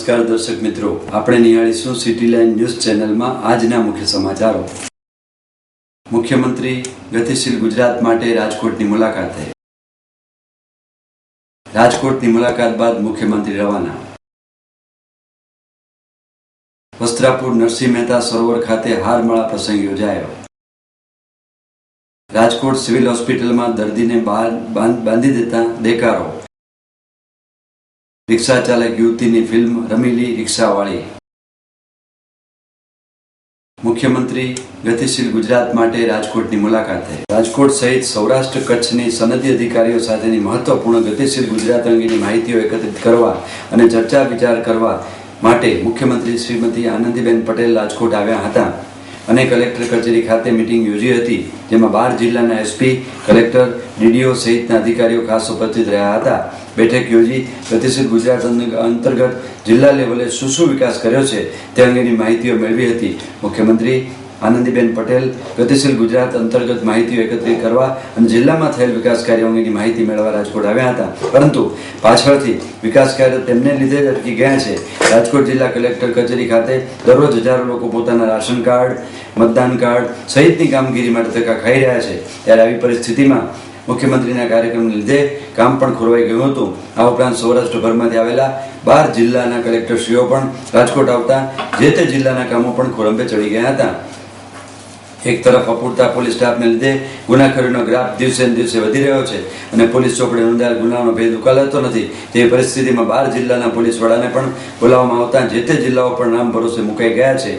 નમસ્કાર દર્શક મિત્રો, આપણે નિહાળીશું સિટી લાઇન ન્યૂઝ ચેનલમાં આજના મુખ્ય સમાચારો। મુખ્યમંત્રી ગતિશીલ ગુજરાત માટે રાજકોટની મુલાકાતે। રાજકોટની મુલાકાત બાદ મુખ્યમંત્રી રવાના। વસ્ત્રાપુર નરસિંહ મહેતા સરોવર ખાતે હારમાળા પ્રસંગ યોજાયો। રાજકોટ સિવિલ હોસ્પિટલમાં દર્દીને બાંધી દેતા દેકારો। रिक्शा चालक युवती ने फिल्म रमीली रिक्शावाड़ी। मुख्यमंत्री गतिशील गुजरात माटे राजकोटनी मुलाकाते। राजकोट सहित सौराष्ट्र कच्छनी सनदी अधिकारीओ साथेनी महत्वपूर्ण गतिशील गुजरात अंगेनी माहितीओ एकत्रित करवा अने चर्चा विचार करवा माटे मुख्यमंत्री श्रीमती आनंदीबेन पटेल राजकोट आव्या हता અને કલેક્ટર કચેરી ખાતે મીટિંગ યોજી હતી, જેમાં 12 જિલ્લાના એસપી, કલેક્ટર, ડીડીઓ સહિતના અધિકારીઓ ખાસ ઉપસ્થિત રહ્યા હતા। બેઠક યોજી ગતિશીલ ગુજરાત અંતર્ગત જિલ્લા લેવલે શું વિકાસ કર્યો છે તે અંગેની માહિતીઓ મેળવી હતી। મુખ્યમંત્રી આનંદીબેન પટેલ ગતિશીલ ગુજરાત અંતર્ગત માહિતીઓ એકત્રિત કરવા અને જિલ્લામાં થયેલ વિકાસ કાર્યો અંગેની માહિતી મેળવવા રાજકોટ આવ્યા હતા, પરંતુ પાછળથી વિકાસ કાર્યો તેમને લીધે જ અટકી ગયા છે। રાજકોટ જિલ્લા કલેક્ટર કચેરી ખાતે દરરોજ હજારો લોકો પોતાના રાશન કાર્ડ, મતદાન કાર્ડ સહિતની કામગીરી માટે ધક્કા ખાઈ રહ્યા છે। ત્યારે આવી પરિસ્થિતિમાં મુખ્યમંત્રીના કાર્યક્રમને લીધે કામ પણ ખોરવાઈ ગયું હતું। આ ઉપરાંત સૌરાષ્ટ્રભરમાંથી આવેલા 12 જિલ્લાના કલેક્ટરશ્રીઓ પણ રાજકોટ આવતા જે તે જિલ્લાના કામો પણ ખોરંભે ચડી ગયા હતા। એક તરફ અપૂરતા પોલીસ સ્ટાફને લીધે ગુનાખોરીનો ગ્રાફ દિવસે ને દિવસે વધી રહ્યો છે અને પોલીસ ચોપડે નોંધાયેલ ગુનાનો ભેદ ઉકેલાતો નથી। તે પરિસ્થિતિમાં 12 જિલ્લાના પોલીસ વડાને પણ બોલાવવામાં આવતા જે તે જિલ્લાઓ પર નામ ભરોસે મુકાઈ ગયા છે।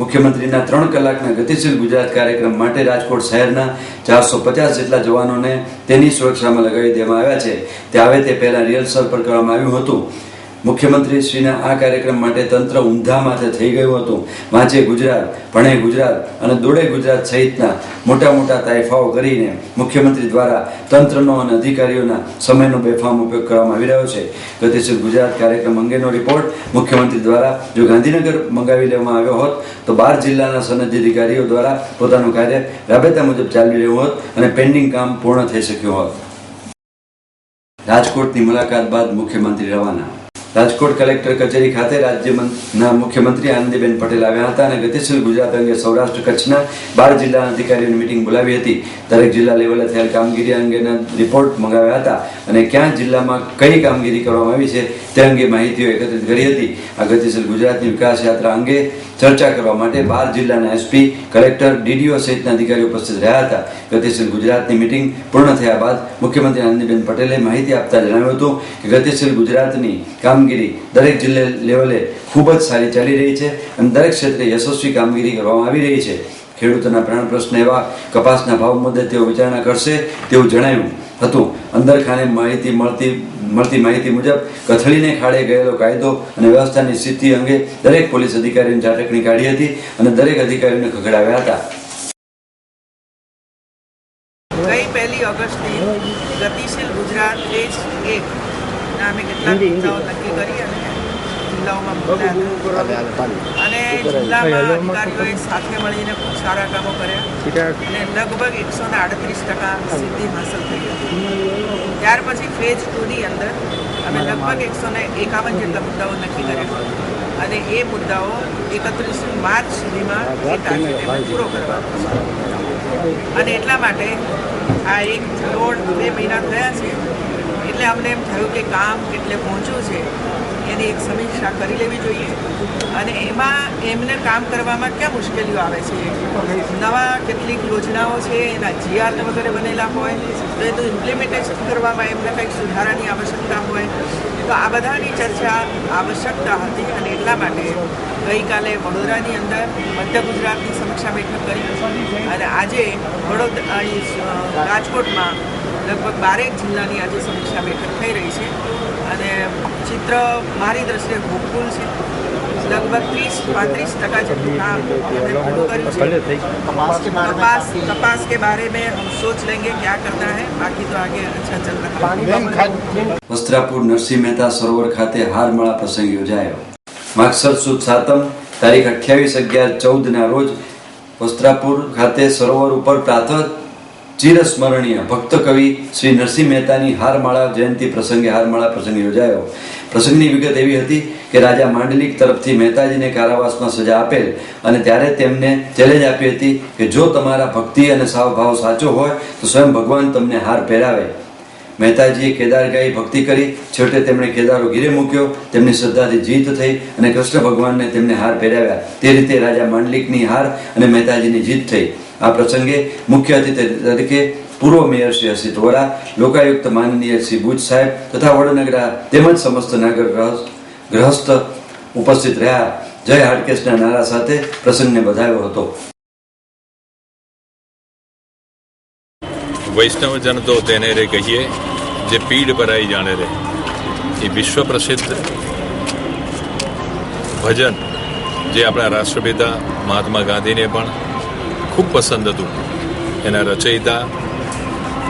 મુખ્યમંત્રીના 3 કલાકના ગતિશીલ ગુજરાત કાર્યક્રમ માટે રાજકોટ શહેરના 450 જેટલા જવાનોને તેની સુરક્ષામાં લગાવી દેવામાં આવ્યા છે। તે આવે તે પહેલા રિહર્સલ પર કરવામાં આવ્યું હતું। મુખ્યમંત્રી શ્રીના આ કાર્યક્રમ માટે તંત્ર ઊંધા માથે થઈ ગયું હતું। વાંચે ગુજરાત, ભણે ગુજરાત અને દોડે ગુજરાત સહિતના મોટા તાઇફાઓ કરીને મુખ્યમંત્રી દ્વારા તંત્રનો અને અધિકારીઓના સમયનો બેફામ ઉપયોગ કરવામાં આવી રહ્યો છે। ગતિશીલ ગુજરાત કાર્યક્રમ અંગેનો રિપોર્ટ મુખ્યમંત્રી દ્વારા જો ગાંધીનગર મંગાવી લેવામાં આવ્યો હોત તો 12 જિલ્લાના સનદી અધિકારીઓ દ્વારા પોતાનું કાર્ય રાબેતા મુજબ ચાલી રહ્યું હોત અને પેન્ડિંગ કામ પૂર્ણ થઈ શક્યું હોત। રાજકોટની મુલાકાત બાદ મુખ્યમંત્રી રવાના। રાજકોટ કલેક્ટર કચેરી ખાતે રાજ્યના મુખ્યમંત્રી આનંદીબેન પટેલ આવ્યા હતા અને ગતિશીલ ગુજરાત અંગે સૌરાષ્ટ્ર કચ્છના 12 જિલ્લાના અધિકારીઓની મીટિંગ બોલાવી હતી। દરેક જિલ્લા લેવલે થયેલ કામગીરી અંગેના રિપોર્ટ મંગાવ્યા હતા અને ક્યાં જિલ્લામાં કઈ કામગીરી કરવામાં આવી છે તે અંગે માહિતીઓ એકત્રિત કરી હતી। આ ગતિશીલ ગુજરાતની વિકાસ યાત્રા અંગે ચર્ચા કરવા માટે 12 જિલ્લાના એસપી, કલેક્ટર, ડીડીઓ સહિતના અધિકારીઓ ઉપસ્થિત રહ્યા હતા। ગતિશીલ ગુજરાતની મીટિંગ પૂર્ણ થયા બાદ મુખ્યમંત્રી આનંદીબેન પટેલે માહિતી આપતા જણાવ્યું હતું કે ગતિશીલ ગુજરાતની કામગીરી દરેક જિલ્લા લેવલે ખૂબ જ સારી ચાલી રહી છે અને દરેક ક્ષેત્રે યશસ્વી કામગીરી કરવામાં આવી રહી છે। ખેડૂતોના પ્રાણ પ્રશ્ન એવા કપાસના ભાવ મુદ્દે તેઓ વિચારણા કરશે તેવું જણાવ્યું હતું। અંદરખાને મળતી માહિતી મુજબ કથળીને ખાડે ગયેલો કાયદો અને વ્યવસ્થાની સ્થિતિ અંગે દરેક પોલીસ અધિકારીઓની ઝાટકણી કાઢી હતી અને દરેક અધિકારીઓને ખગડાવ્યા હતા। ગઈ 1 ઓગસ્ટથી ગતિશીલ ગુજરાત ફેઝ 1 નામે કેટલાક મુદ્દાઓ નક્કી કરી અને જિલ્લાઓમાં મોકલ્યા અને જિલ્લામાં અધિકારીઓએ સાથે મળીને ખૂબ સારા કામો કર્યા અને લગભગ 138% સિદ્ધિ હાંસલ થઈ હતી। ત્યાર પછી ફેઝ 2ની અંદર અમે લગભગ 151 જેટલા મુદ્દાઓ નક્કી કર્યા અને એ મુદ્દાઓ 31 માર્ચ સુધીમાં એ ટાર્ગેટ પૂરો કરવાનો છે અને એટલા માટે આ 2 મહિના થયા છે એટલે અમને એમ થયું કે કામ કેટલે પહોંચ્યું છે એની એક સમીક્ષા કરી લેવી જોઈએ અને એમાં એમને કામ કરવામાં ક્યાં મુશ્કેલીઓ આવે છે, નવા કેટલીક યોજનાઓ છે એના જીઆર વગેરે બનેલા હોય તો એ તો ઇમ્પ્લિમેન્ટેશન કરવામાં એમને કંઈક સુધારાની આવશ્યકતા હોય તો આ બધાની ચર્ચા આવશ્યકતા હતી અને એટલા માટે ગઈકાલે વડોદરાની અંદર મધ્ય ગુજરાતની સમીક્ષા બેઠક કરી અને આજે રાજકોટમાં લગભગ 12 જિલ્લાની આજે સમીક્ષા બેઠક થઈ રહી છે અને ચિત્ર મારી દ્રષ્ટિએ હોપફુલ છે। लगभग 30-35% જેટલું કામ પૂરું કર્યું છે। कपास के बारे में हम सोच लेंगे क्या करना है, बाकी तो आगे अच्छा चल रहा है। वस्त्रापुर नरसिंह मेहता सरोवर खाते हारमाळा प्रसंग योजायो। मागसर सुद सातम तारीख 28/11/14 ના રોજ વસ્ત્રાપુર ખાતે સરોવર ઉપર પ્રાતઃ ચિરસ્મરણીય ભક્ત કવિ શ્રી નરસિંહ મહેતાની હારમાળા જયંતિ પ્રસંગે હારમાળા પ્રસંગ યોજાયો. પ્રસંગની વિગત એવી હતી કે રાજા માંડલિક તરફથી મહેતાજીને કારાવાસમાં સજા આપેલ અને ત્યારે તેમને ચેલેન્જ આપી હતી કે જો તમારા ભક્તિ અને સાવભાવ સાચો હોય તો સ્વયં ભગવાન તમને હાર પહેરાવે. મહેતાજીએ કેદાર ગાઈ ભક્તિ કરી. છેવટે તેમણે કેદારો ગીરે મૂક્યો. તેમની શ્રદ્ધાથી જીત થઈ અને કૃષ્ણ ભગવાનને તેમને હાર પહેરાવ્યા. તે રીતે રાજા માંડલિકની હાર અને મહેતાજીની જીત થઈ. આ પ્રસંગે મુખ્ય અતિથિ તરીકે પૂર્વ મેયર શ્રી હર્ષિત વોરા, લોકાયુક્ત માનનીય શ્રી ભુજ સાહેબ તથા વડનગરા તેમજ સમસ્ત નાગર ગ્રહસ્થ ઉપસ્થિત રહ્યા. જય હાટકેશના નારા સાથે પ્રસંગને વધાવ્યો હતો. વૈષ્ણવજન તો તેને રે કહીએ જે પીડ ભરાઈ જાણે રે. એ વિશ્વ પ્રસિદ્ધ ભજન જે આપણા રાષ્ટ્રપિતા મહાત્મા ગાંધીને પણ ખૂબ પસંદ હતું. એના રચયિતા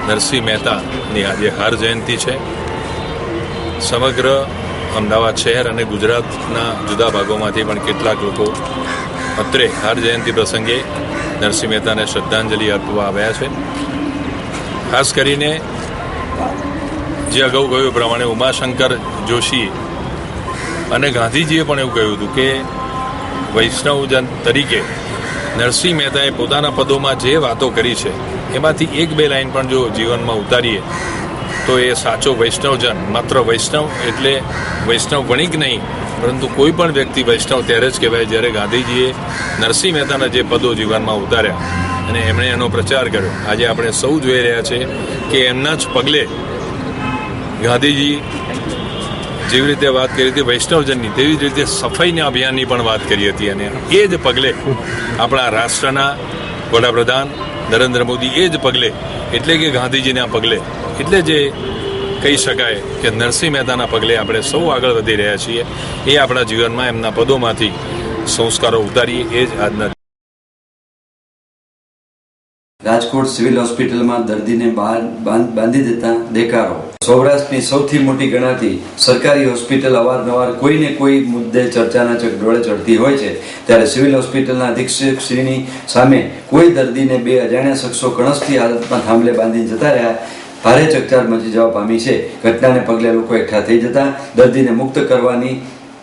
નરસિંહ મહેતાની આજે હાર જયંતિ છે. સમગ્ર અમદાવાદ શહેર અને ગુજરાતના જુદા ભાગોમાંથી પણ કેટલાક લોકો અત્રે હાર જયંતિ પ્રસંગે નરસિંહ મહેતાને શ્રદ્ધાંજલિ આપવા આવ્યા છે. ખાસ કરીને જે અગાઉ કહ્યું પ્રમાણે ઉમાશંકર જોશી અને ગાંધીજીએ પણ એવું કહ્યું હતું કે વૈષ્ણવજન તરીકે નરસિંહ મહેતાએ પોતાના પદોમાં જે વાતો કરી છે એમાંથી એક બે લાઈન પણ જો જીવનમાં ઉતારીએ તો એ સાચો વૈષ્ણવજન. માત્ર વૈષ્ણવ એટલે વૈષ્ણવ વણિક નહીં, પરંતુ કોઈ પણ વ્યક્તિ વૈષ્ણવ ત્યારે જ કહેવાય જ્યારે ગાંધીજીએ નરસિંહ મહેતાના જે પદો જીવનમાં ઉતાર્યા અને એમણે એનો પ્રચાર કર્યો. આજે આપણે સૌ જોઈ રહ્યા છીએ કે એમના જ પગલે ગાંધીજી જેવી રીતે વાત કરી હતી વૈષ્ણવજનની, તેવી જ રીતે સફાઈના અભિયાનની પણ વાત કરી હતી. અને એ જ પગલે આપણા રાષ્ટ્રના વડાપ્રધાન નરેન્દ્ર મોદી એ જ પગલે એટલે કે ગાંધીજીના પગલે એટલે જે કહી શકાય કે નરસિંહ મહેતાના પગલે આપણે સૌ આગળ વધી રહ્યા છીએ. એ આપણા જીવનમાં એમના પદોમાંથી સંસ્કારો ઉતારીએ એ જ આજના. રાજકોટ સિવિલ હોસ્પિટલમાં દર્દીને બહાર બાંધી દેતા દેકારો. સૌરાષ્ટ્રની સૌથી મોટી ગણાતી સરકારી હોસ્પિટલ અવારનવાર કોઈને કોઈ મુદ્દે ચર્ચાના ચકડોળે ચડતી હોય છે. ત્યારે સિવિલ હોસ્પિટલના અધિક્ષકશ્રીની સામે કોઈ દર્દીને બે અજાણ્યા શખ્સો કણસથી હાલતમાં થાંભલે બાંધીને જતા રહ્યા ભારે ચકચાર મચી જવા પામી છે. ઘટનાને પગલે લોકો એકઠા થઈ જતા દર્દીને મુક્ત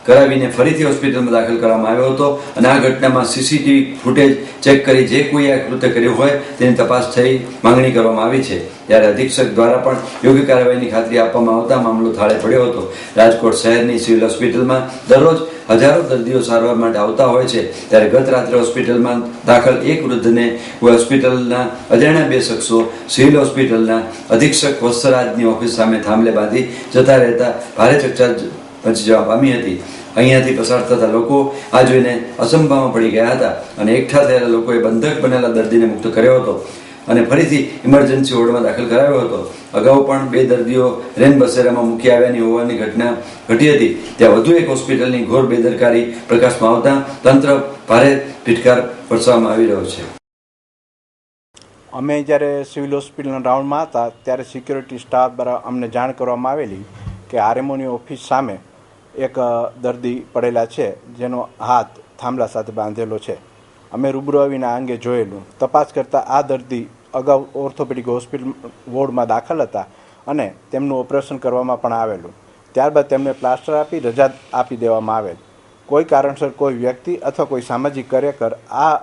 કરાવીને ફરીથી હોસ્પિટલમાં દાખલ કરવામાં આવ્યો હતો. અને આ ઘટનામાં સીસીટીવી ફૂટેજ ચેક કરી જે કોઈ આ કૃત્ય કર્યું હોય તેની તપાસ થઈ માંગણી કરવામાં આવી છે. ત્યારે અધિક્ષક દ્વારા પણ યોગ્ય કાર્યવાહીની ખાતરી આપવામાં આવતા મામલો થાળે પડ્યો હતો. રાજકોટ શહેરની સિવિલ હોસ્પિટલમાં દરરોજ હજારો દર્દીઓ સારવાર માટે આવતા હોય છે. ત્યારે ગત રાત્રે હોસ્પિટલમાં દાખલ એક વૃદ્ધને હોસ્પિટલના અજાણ્યા બે શખ્સો સિવિલ હોસ્પિટલના અધિક્ષક વત્સરાજની ઓફિસ સામે થાંભલે બાંધી જતા રહેતા ભારે ચકચાર મચી જવા પામી હતી. અહીંયાથી પસાર થતા લોકો આ જોઈને અસંભામાં પડી ગયા હતા અને એકઠા થયેલા લોકોએ બંધક બનેલા દર્દીને મુક્ત કર્યો હતો અને ફરીથી ઇમરજન્સી વોર્ડમાં દાખલ કરાવ્યો હતો. અગાઉ પણ બે દર્દીઓ રેન બસેરામાં મૂકી આવ્યાની હોવાની ઘટના ઘટી હતી. ત્યાં વધુ એક હોસ્પિટલની ઘોર બેદરકારી પ્રકાશમાં આવતા તંત્ર ભારે ફિટકાર વરસાવવામાં આવી રહ્યો છે. અમે જ્યારે સિવિલ હોસ્પિટલના રાઉન્ડમાં હતા ત્યારે સિક્યોરિટી સ્ટાફ દ્વારા અમને જાણ કરવામાં આવેલી કે આરએમઓની ઓફિસ સામે એક દર્દી પડેલા છે જેનો હાથ થાંભલા સાથે બાંધેલો છે. અમે રૂબરૂ આવીને આ અંગે જોયેલું. તપાસ કરતાં આ દર્દી અગાઉ ઓર્થોપેડિક હોસ્પિટલ વોર્ડમાં દાખલ હતા અને તેમનું ઓપરેશન કરવામાં પણ આવેલું. ત્યારબાદ તેમને પ્લાસ્ટર આપી રજા આપી દેવામાં આવેલ. કોઈ કારણસર કોઈ વ્યક્તિ અથવા કોઈ સામાજિક કાર્યકર આ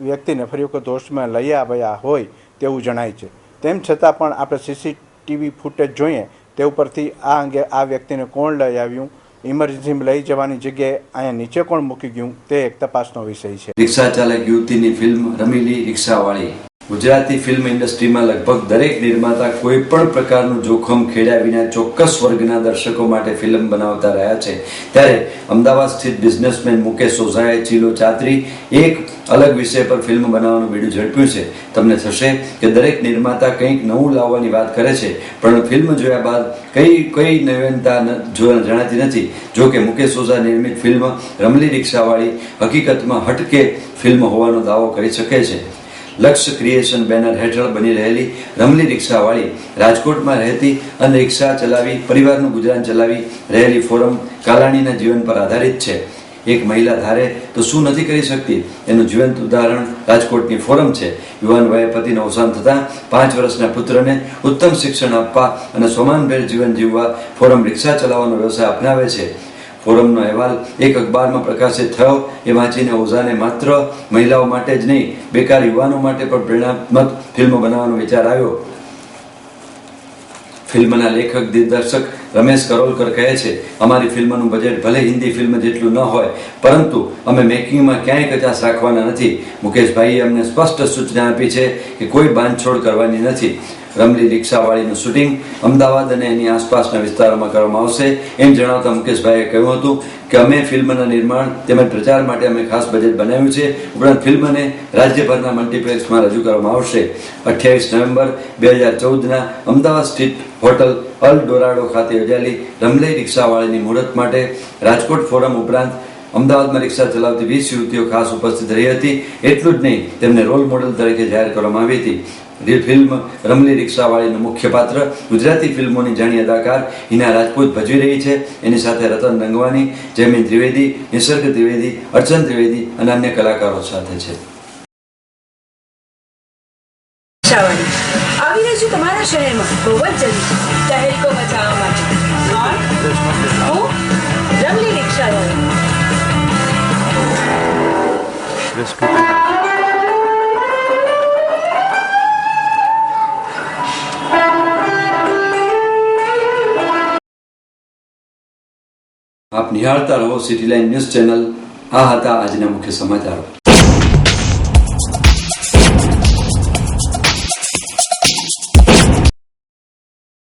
વ્યક્તિને ફરી વખત હોસ્પિટલમાં લઈ આવ્યા હોય તેવું જણાય છે. તેમ છતાં પણ આપણે સીસીટીવી ફૂટેજ જોઈએ તે ઉપરથી આ અંગે આ વ્યક્તિને કોણ લઈ આવ્યું, ઇમરજન્સીમાં લઈ જવાની જગ્યાએ અહીંયા નીચે કોણ મૂકી ગયું તે એક તપાસનો વિષય છે. રિક્ષા ચાલક યુવતીની ફિલ્મ રમીલી રિક્ષાવાળી. ગુજરાતી ફિલ્મ ઇન્ડસ્ટ્રીમાં લગભગ દરેક નિર્માતા કોઈ પણ પ્રકારનું જોખમ ખેડ્યા વિના ચોક્કસ વર્ગના દર્શકો માટે ફિલ્મ બનાવતા રહ્યા છે. ત્યારે અમદાવાદ સ્થિત બિઝનેસમેન મુકેશ ઓઝાએ ચીલો ચાતરી એક અલગ વિષય પર ફિલ્મ બનાવવાનું બીડું ઝડપ્યું છે. તમને થશે કે દરેક નિર્માતા કંઈક નવું લાવવાની વાત કરે છે, પણ ફિલ્મ જોયા બાદ કઈ નવીનતા જણાતી નથી. જો કે મુકેશ ઓઝા નિર્મિત ફિલ્મ રમલી રિક્ષાવાળી હકીકતમાં હટકે ફિલ્મ હોવાનો દાવો કરી શકે છે. લક્ષ્ય ક્રિએશન બેનર હેઠળ બની રહેલી રમલી રિક્ષાવાળી રાજકોટમાં રહેતી અને રિક્ષા ચલાવી પરિવારનું ગુજરાન ચલાવી રહેલી ફોરમ કાલાણીના જીવન પર આધારિત છે. એક મહિલા ધારે તો શું નથી કરી શકતી એનું જીવંત ઉદાહરણ રાજકોટની ફોરમ છે. યુવાન વયે પતિનું અવસાન થતાં 5 વર્ષના પુત્રને ઉત્તમ શિક્ષણ આપવા અને સોમાનભેર જીવન જીવવા ફોરમ રિક્ષા ચલાવવાનો વ્યવસાય અપનાવે છે. ફોરમનો અહેવાલ એક અખબારમાં પ્રકાશિત થયો એ વાંચીને ઓઝાને માત્ર મહિલાઓ માટે જ નહીં, બેકાર યુવાનો માટે પણ પ્રેરણાત્મક ફિલ્મ બનાવવાનો વિચાર આવ્યો. ફિલ્મના લેખક દિગ્દર્શક રમેશ કરોલકર કહે છે, અમારી ફિલ્મનું બજેટ ભલે હિન્દી ફિલ્મ જેટલું ન હોય, પરંતુ અમે મેકિંગમાં ક્યાંય કચાશ રાખવાના નથી. મુકેશભાઈએ અમને સ્પષ્ટ સૂચના આપી છે કે કોઈ બાંધછોડ કરવાની નથી. રમલી રિક્ષાવાળીનું શૂટિંગ અમદાવાદ અને એની આસપાસના વિસ્તારોમાં કરવામાં આવશે એમ જણાવતા મુકેશભાઈએ કહ્યું હતું કે અમે ફિલ્મના નિર્માણ તેમજ પ્રચાર માટે અમે ખાસ બજેટ બનાવ્યું છે. ઉપરાંત ફિલ્મને રાજ્યભરના મલ્ટીપ્લેક્સમાં રજૂ કરવામાં આવશે. 28 નવેમ્બર 2014ના અમદાવાદ સ્ટ્રીટ હોટલ અલ ડોરાડો ખાતે યોજાયેલી રમલી રિક્ષાવાળીની મુહૂર્ત માટે રાજકોટ ફોરમ ઉપરાંત અમદાવાદમાં રિક્ષા ચલાવતી 20 યુવતીઓ ખાસ ઉપસ્થિત રહી હતી. એટલું જ નહીં, તેમને રોલ મોડલ તરીકે જાહેર કરવામાં આવી હતી. ફિલ્મ રમલી રિક્ષાવાળીનું મુખ્ય પાત્ર ગુજરાતી ફિલ્મોની જાણી અદાકાર હિના રાજપૂત ભજવી રહી છે. એની સાથે રતન રંગવાની, જયમીન ત્રિવેદી, નિસર્ગ ત્રિવેદી, અર્ચન ત્રિવેદી અને અન્ય કલાકારો સાથે છે. આવી રહી છું તમારા શહેરમાં બહુ જ જલ્દી તહેરીકો મચાવવા માટે. હું રમલી રિક્ષાવાળી. આપ નિહાળતા રહો સિટી લાઇન ન્યૂઝ ચેનલ. આ હતા આજના મુખ્ય સમાચારો.